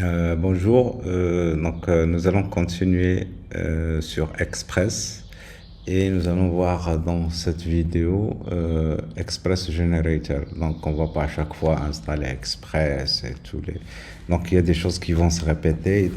Bonjour, nous allons continuer sur Express et nous allons voir dans cette vidéo Express Generator. Donc on va pas à chaque fois installer Express et tous les... Donc il y a des choses qui vont se répéter,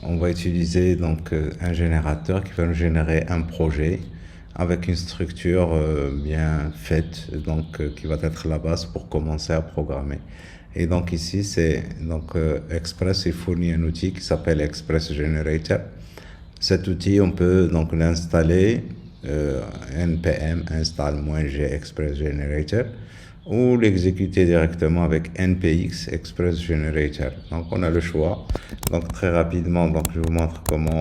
on va utiliser un générateur qui va nous générer un projet avec une structure bien faite, qui va être la base pour commencer à programmer. Et donc ici, Express, il fournit un outil qui s'appelle Express Generator. Cet outil, on peut donc l'installer npm install-g Express Generator ou l'exécuter directement avec npx Express Generator. Donc on a le choix. Donc très rapidement, je vous montre comment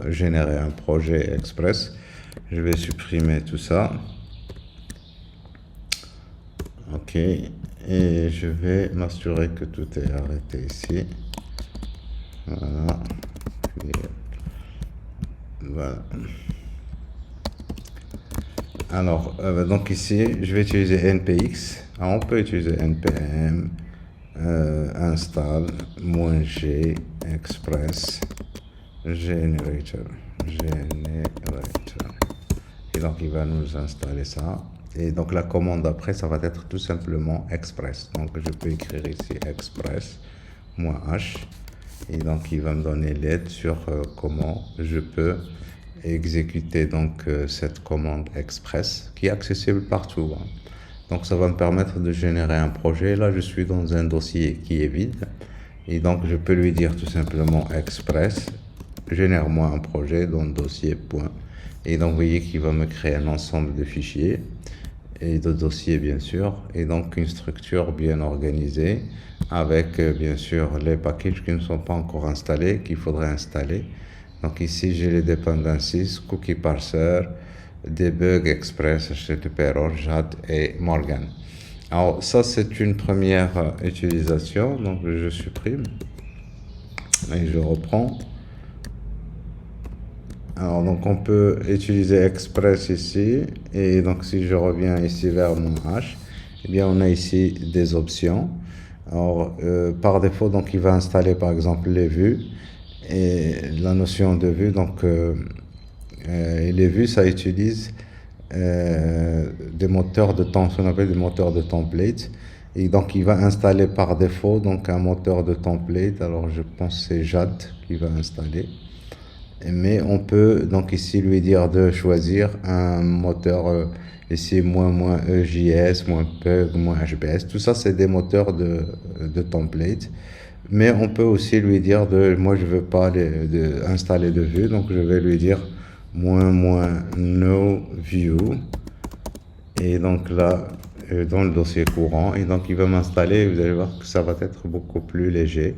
générer un projet Express. Je vais supprimer tout ça. Ok, et je vais m'assurer que tout est arrêté ici. Voilà. Puis, voilà. Alors, donc ici, je vais utiliser npx. Alors, on peut utiliser npm install-g express generator. Et donc, il va nous installer ça. Et donc, la commande après, ça va être tout simplement express. Donc, je peux écrire ici express-h. Et donc, il va me donner l'aide sur comment je peux exécuter cette commande express qui est accessible partout. Donc, ça va me permettre de générer un projet. Là, je suis dans un dossier qui est vide. Et donc, je peux lui dire tout simplement express, génère-moi un projet dans le dossier point. Et donc, vous voyez qu'il va me créer un ensemble de fichiers et de dossiers, bien sûr, et donc une structure bien organisée avec, bien sûr, les packages qui ne sont pas encore installés, qu'il faudrait installer. Donc ici, j'ai les dependencies, cookie parser, debug, express, http error, JAD et Morgan. Alors ça, c'est une première utilisation, donc je supprime et je reprends. Alors donc on peut utiliser Express ici, et donc si je reviens ici vers mon H, eh bien on a ici des options. Alors par défaut, donc il va installer par exemple les vues et la notion de vue. Et les vues, ça utilise des moteurs de temps, ce qu'on appelle des moteurs de template. Et donc il va installer par défaut donc un moteur de template. Alors je pense que c'est JAD qui va installer. Mais on peut donc ici lui dire de choisir un moteur ici -EJS, -Pug, -HBS. Tout ça, c'est des moteurs de template. Mais on peut aussi lui dire moi je veux pas installer de vue, donc je vais lui dire -no view. Et donc là, dans le dossier courant, et donc il va m'installer. Vous allez voir que ça va être beaucoup plus léger.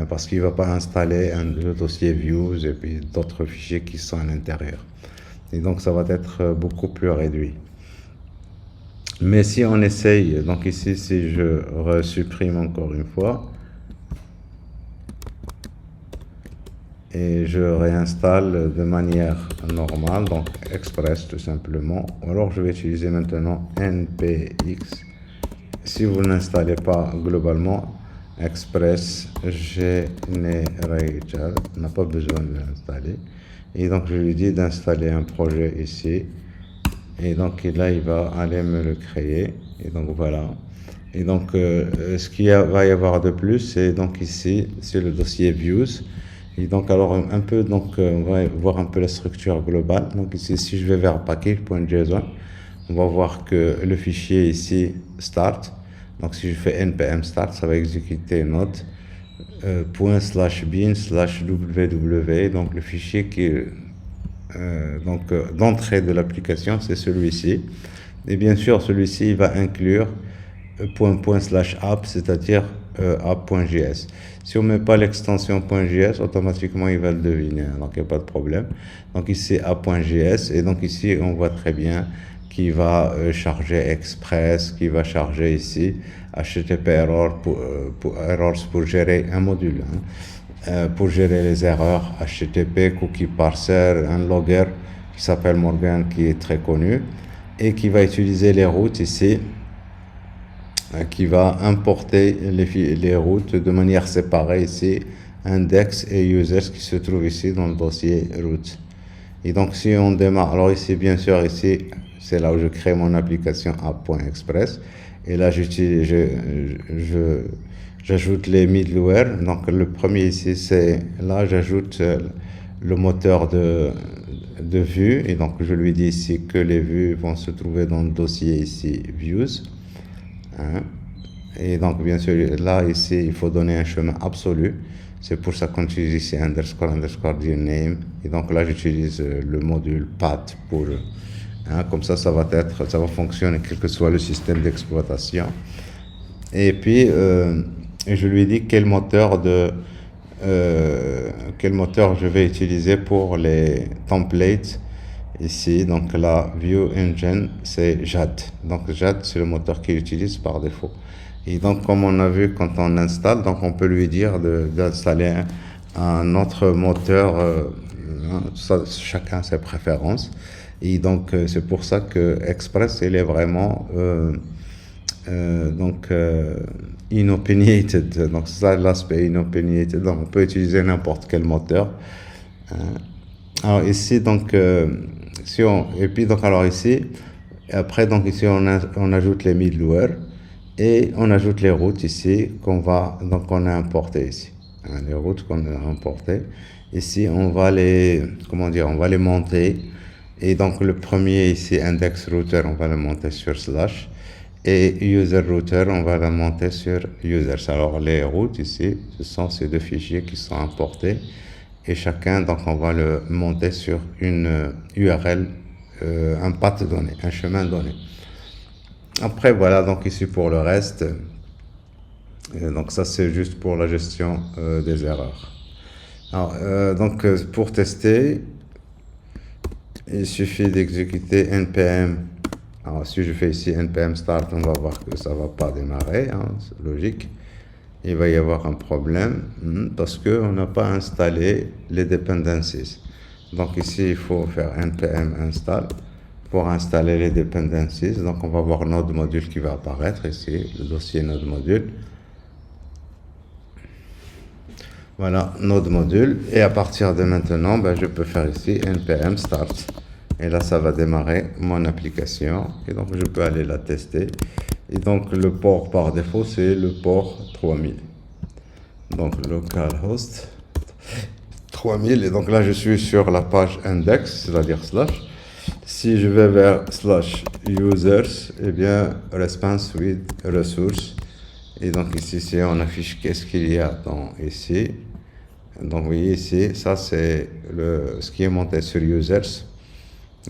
Parce qu'il ne va pas installer le dossier views et puis d'autres fichiers qui sont à l'intérieur. Et donc ça va être beaucoup plus réduit. Mais si on essaye, donc ici, si je resupprime encore une fois, et je réinstalle de manière normale, donc express tout simplement, alors je vais utiliser maintenant npx. Si vous n'installez pas globalement, Express Generator, on n'a pas besoin de l'installer. Et donc je lui dis d'installer un projet ici, et donc là il va aller me le créer. Et donc voilà. Et donc ce qu'il va y avoir de plus, c'est donc ici, c'est le dossier views. Et donc alors on va voir un peu la structure globale. Donc ici, si je vais vers package.json, on va voir que le fichier ici start. Donc si je fais npm start, ça va exécuter note ./bin/ww. Donc le fichier qui d'entrée de l'application, c'est celui-ci. Et bien sûr, celui-ci va inclure ./app, c'est-à-dire app.js. Si on ne met pas l'extension .js, automatiquement il va le deviner, donc il n'y a pas de problème. Donc ici app.js, et donc ici on voit très bien qui va charger Express, qui va charger ici HTTP error pour gérer un module, pour gérer les erreurs HTTP, cookie parser, un logger qui s'appelle Morgan, qui est très connu, et qui va utiliser les routes ici qui va importer les routes de manière séparée ici, index et users qui se trouvent ici dans le dossier route. Et donc si on démarre, alors ici bien sûr ici c'est là où je crée mon application app.express et là j'ajoute les middleware. Donc le premier ici c'est là j'ajoute le moteur de vue et donc je lui dis ici que les vues vont se trouver dans le dossier ici views. Hein. Et donc bien sûr là ici il faut donner un chemin absolu, c'est pour ça qu'on utilise ici underscore name et donc là j'utilise le module path pour comme ça ça va fonctionner quel que soit le système d'exploitation. Et puis je lui dis quel moteur je vais utiliser pour les templates ici. Donc la View Engine c'est JAD, donc JAD c'est le moteur qu'il utilise par défaut. Et donc comme on a vu quand on installe, donc on peut lui dire d'installer un autre moteur, chacun ses préférences. Et donc c'est pour ça que Express il est vraiment inopinionated, donc c'est ça l'aspect inopinionated, donc on peut utiliser n'importe quel moteur. Alors ici donc et puis donc alors ici après donc ici on ajoute les middleware et on ajoute les routes ici qu'on a importé ici, les routes qu'on a importées ici on va les monter. Et donc le premier ici index router on va le monter sur slash et user router on va le monter sur users. Alors les routes ici ce sont ces deux fichiers qui sont importés et chacun donc on va le monter sur une URL, un path donné, un chemin donné. Après voilà donc ici pour le reste, donc ça c'est juste pour la gestion des erreurs. Alors donc pour tester il suffit d'exécuter npm. Alors si je fais ici npm start, on va voir que ça va pas démarrer, c'est logique. Il va y avoir un problème parce qu'on n'a pas installé les dependencies. Donc ici il faut faire npm install pour installer les dependencies. Donc on va voir node module qui va apparaître ici, le dossier node module. Voilà, node module. Et à partir de maintenant, je peux faire ici npm start. Et là, ça va démarrer mon application. Et donc, je peux aller la tester. Et donc, le port par défaut, c'est le port 3000. Donc, localhost 3000. Et donc là, je suis sur la page index, c'est-à-dire slash. Si je vais vers slash users, eh bien, response with resource. Et donc ici, si on affiche qu'est-ce qu'il y a ici. Donc vous voyez ici, ça c'est ce qui est monté sur users.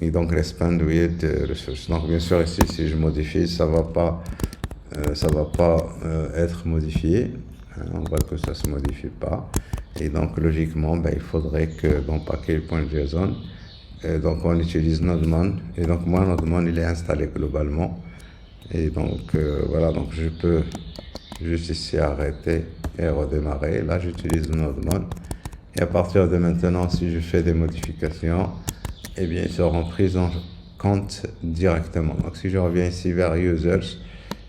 Et donc respond with resources. Donc bien sûr ici, si je modifie, ça va pas être modifié. On voit que ça se modifie pas. Et donc logiquement, il faudrait que dans package.json, donc on utilise nodemon. Et donc moi, nodemon, il est installé globalement. Et donc voilà, donc je peux juste ici arrêter et redémarrer. Là, j'utilise nodemon. Et à partir de maintenant, si je fais des modifications, eh bien, ils seront pris en compte directement. Donc, si je reviens ici vers users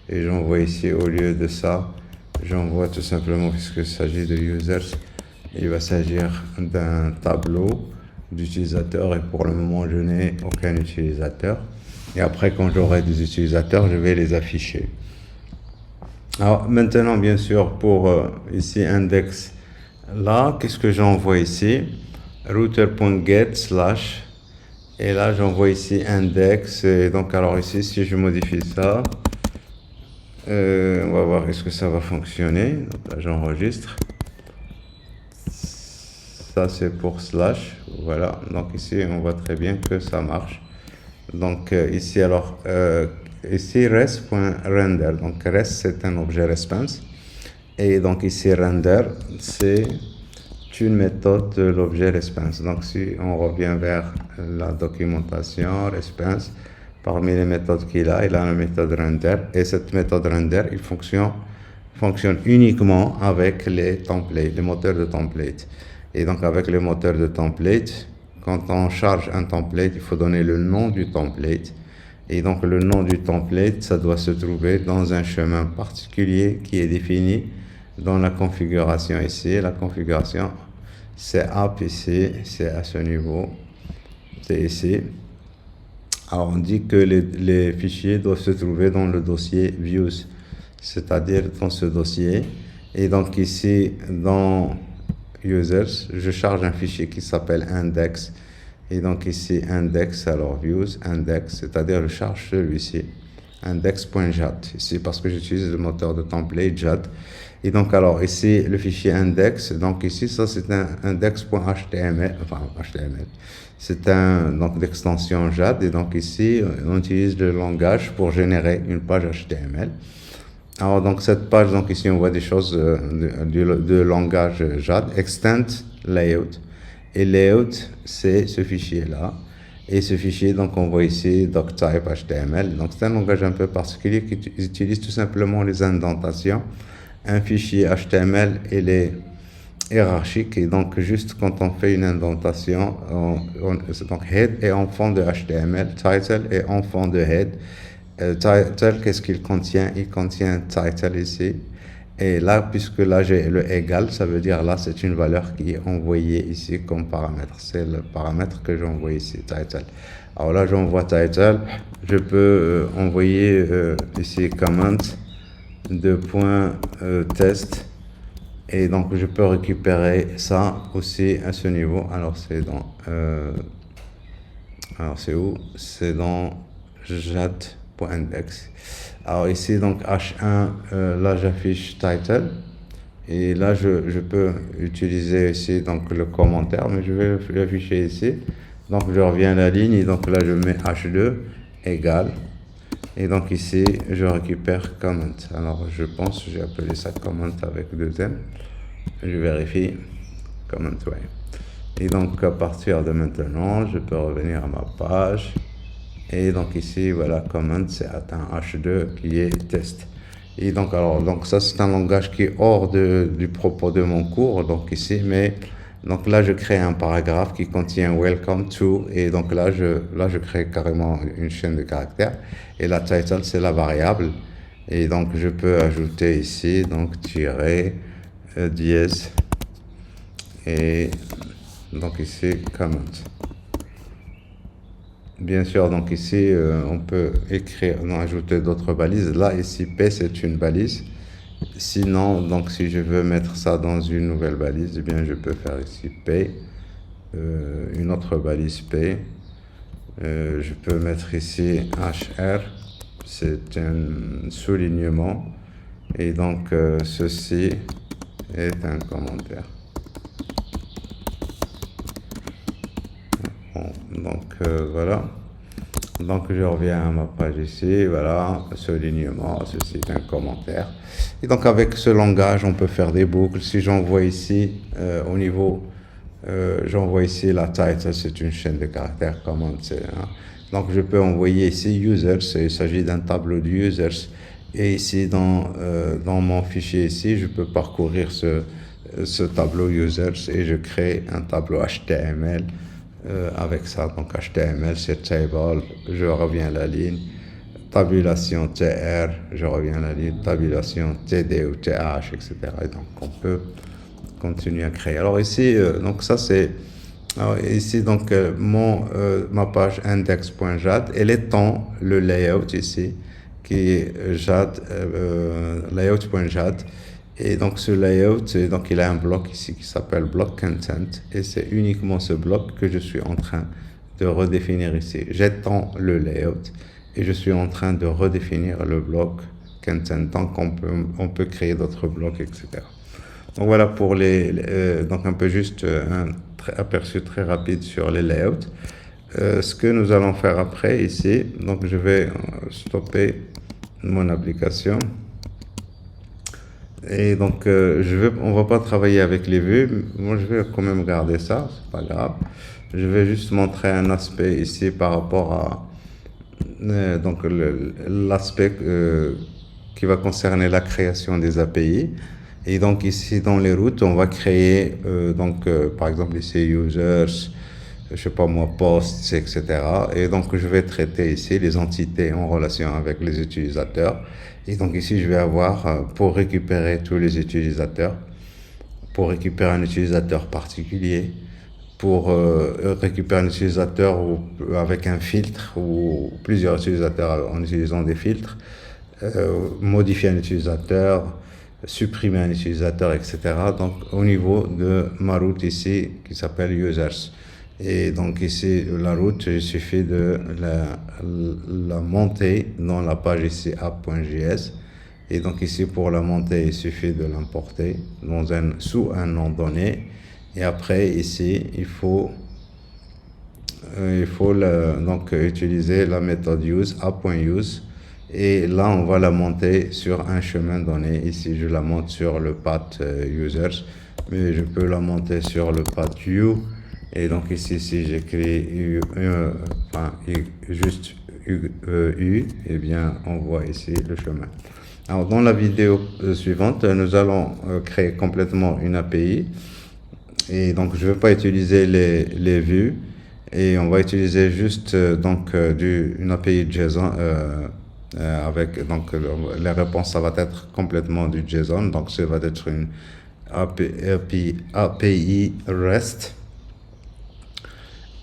et j'envoie ici au lieu de ça, j'envoie tout simplement, puisqu'il s'agit de users, il va s'agir d'un tableau d'utilisateurs et pour le moment, je n'ai aucun utilisateur. Et après, quand j'aurai des utilisateurs, je vais les afficher. Alors maintenant, bien sûr, pour ici index, là, qu'est-ce que j'envoie ici? Router.get slash, et là j'envoie ici index. Et donc alors ici, si je modifie ça, on va voir est-ce que ça va fonctionner. Donc là j'enregistre. Ça c'est pour slash, voilà. Donc ici on voit très bien que ça marche. Donc ici alors ici res.render, donc res c'est un objet response et donc ici render c'est une méthode de l'objet response. Donc si on revient vers la documentation response, parmi les méthodes qu'il a, il a la méthode render et cette méthode render il fonctionne uniquement avec les templates, les moteurs de template. Et donc avec les moteurs de template, quand on charge un template, il faut donner le nom du template. Et donc le nom du template, ça doit se trouver dans un chemin particulier qui est défini dans la configuration ici. La configuration, c'est app ici, c'est à ce niveau, c'est ici. Alors on dit que les fichiers doivent se trouver dans le dossier views, c'est-à-dire dans ce dossier. Et donc ici, dans users, je charge un fichier qui s'appelle index. Et donc ici, index, alors views, index, c'est-à-dire je charge celui-ci, index.jat, ici parce que j'utilise le moteur de template JAT. Et donc alors ici, le fichier index, donc ici, ça c'est un index.html, enfin HTML, c'est un donc d'extension JAT. Et donc ici, on utilise le langage pour générer une page HTML. Alors donc cette page, donc ici on voit des choses de langage JAT, extent layout. Et layout, c'est ce fichier-là. Et ce fichier, donc on voit ici doctype HTML. Donc c'est un langage un peu particulier qui utilise tout simplement les indentations. Un fichier HTML, il est hiérarchique. Et donc juste quand on fait une indentation, donc head est enfant de HTML, title est enfant de head. Title, qu'est-ce qu'il contient? Il contient title ici. Et là, puisque là j'ai le égal, ça veut dire là c'est une valeur qui est envoyée ici comme paramètre. C'est le paramètre que j'envoie ici, title. Alors là j'envoie title, je peux envoyer ici comment de point test. Et donc je peux récupérer ça aussi à ce niveau. Alors c'est dans alors c'est où? C'est dans jat.index. Alors ici donc H1, là j'affiche title et là je peux utiliser ici donc le commentaire, mais je vais l'afficher ici. Donc je reviens à la ligne et donc là je mets H2 égale et donc ici je récupère comment. Alors je pense j'ai appelé ça comment avec deux M. Je vérifie comment, ouais. Et donc à partir de maintenant je peux revenir à ma page. Et donc ici, voilà, comment c'est atteint H2 qui est test. Et donc, alors, donc ça c'est un langage qui est hors du propos de mon cours, donc ici, mais donc là je crée un paragraphe qui contient welcome to, et donc là je crée carrément une chaîne de caractères, et la title c'est la variable, et donc je peux ajouter ici, donc tirer, dièse, et donc ici, comment. Bien sûr, donc ici, on peut écrire, ajouter d'autres balises. Là, ici, P, c'est une balise. Sinon, donc, si je veux mettre ça dans une nouvelle balise, eh bien, je peux faire ici P, une autre balise P. Je peux mettre ici HR, c'est un soulignement. Et donc, ceci est un commentaire. Donc voilà, donc je reviens à ma page ici, voilà, soulignement, ceci est un commentaire. Et donc avec ce langage, on peut faire des boucles. Si j'envoie ici, au niveau, j'envoie ici la title, c'est une chaîne de caractères, comment c'est, hein. Donc je peux envoyer ici users, il s'agit d'un tableau de users. Et ici, dans mon fichier ici, je peux parcourir ce tableau users et je crée un tableau HTML. Avec ça, donc HTML c'est table, je reviens à la ligne, tabulation TR, je reviens à la ligne, tabulation TD ou TH, etc. Et donc on peut continuer à créer. Alors ici, donc ça c'est, ici donc ma page index.jat, elle étend le layout ici, qui est jat, layout.jat. Et donc ce layout, donc il a un bloc ici qui s'appelle block content, et c'est uniquement ce bloc que je suis en train de redéfinir ici. J'étends le layout et je suis en train de redéfinir le bloc content, donc on peut créer d'autres blocs, etc. Donc voilà pour donc un peu juste un aperçu très rapide sur les layouts. Ce que nous allons faire après ici, donc je vais stopper mon application. Et donc, on va pas travailler avec les vues. Moi, je vais quand même garder ça, c'est pas grave. Je vais juste montrer un aspect ici par rapport à donc l'aspect qui va concerner la création des API. Et donc ici, dans les routes, on va créer donc par exemple ici users, je sais pas moi, posts, etc. Et donc, je vais traiter ici les entités en relation avec les utilisateurs. Et donc, ici, je vais avoir, pour récupérer tous les utilisateurs, pour récupérer un utilisateur particulier, pour récupérer un utilisateur avec un filtre ou plusieurs utilisateurs en utilisant des filtres, modifier un utilisateur, supprimer un utilisateur, etc. Donc au niveau de ma route ici qui s'appelle users. Et donc ici la route, il suffit de la monter dans la page ici app.js. Et donc ici pour la monter, il suffit de l'importer sous un nom donné. Et après ici, il faut donc utiliser la méthode use, app.use. Et là, on va la monter sur un chemin donné. Ici, je la monte sur le path users, mais je peux la monter sur le path u. Et donc ici, si j'écris juste u, et bien, on voit ici le chemin. Alors, dans la vidéo suivante, nous allons créer complètement une API. Et donc, je ne vais pas utiliser les vues. Et on va utiliser juste une API JSON avec donc les réponses, ça va être complètement du JSON. Donc, ça va être une API REST.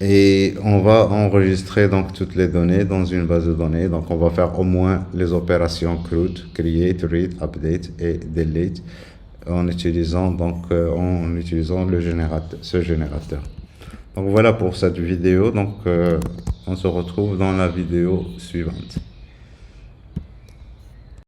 Et on va enregistrer donc toutes les données dans une base de données. Donc, on va faire au moins les opérations CRUD, create, read, update et delete en utilisant ce générateur. Donc voilà pour cette vidéo. Donc on se retrouve dans la vidéo suivante.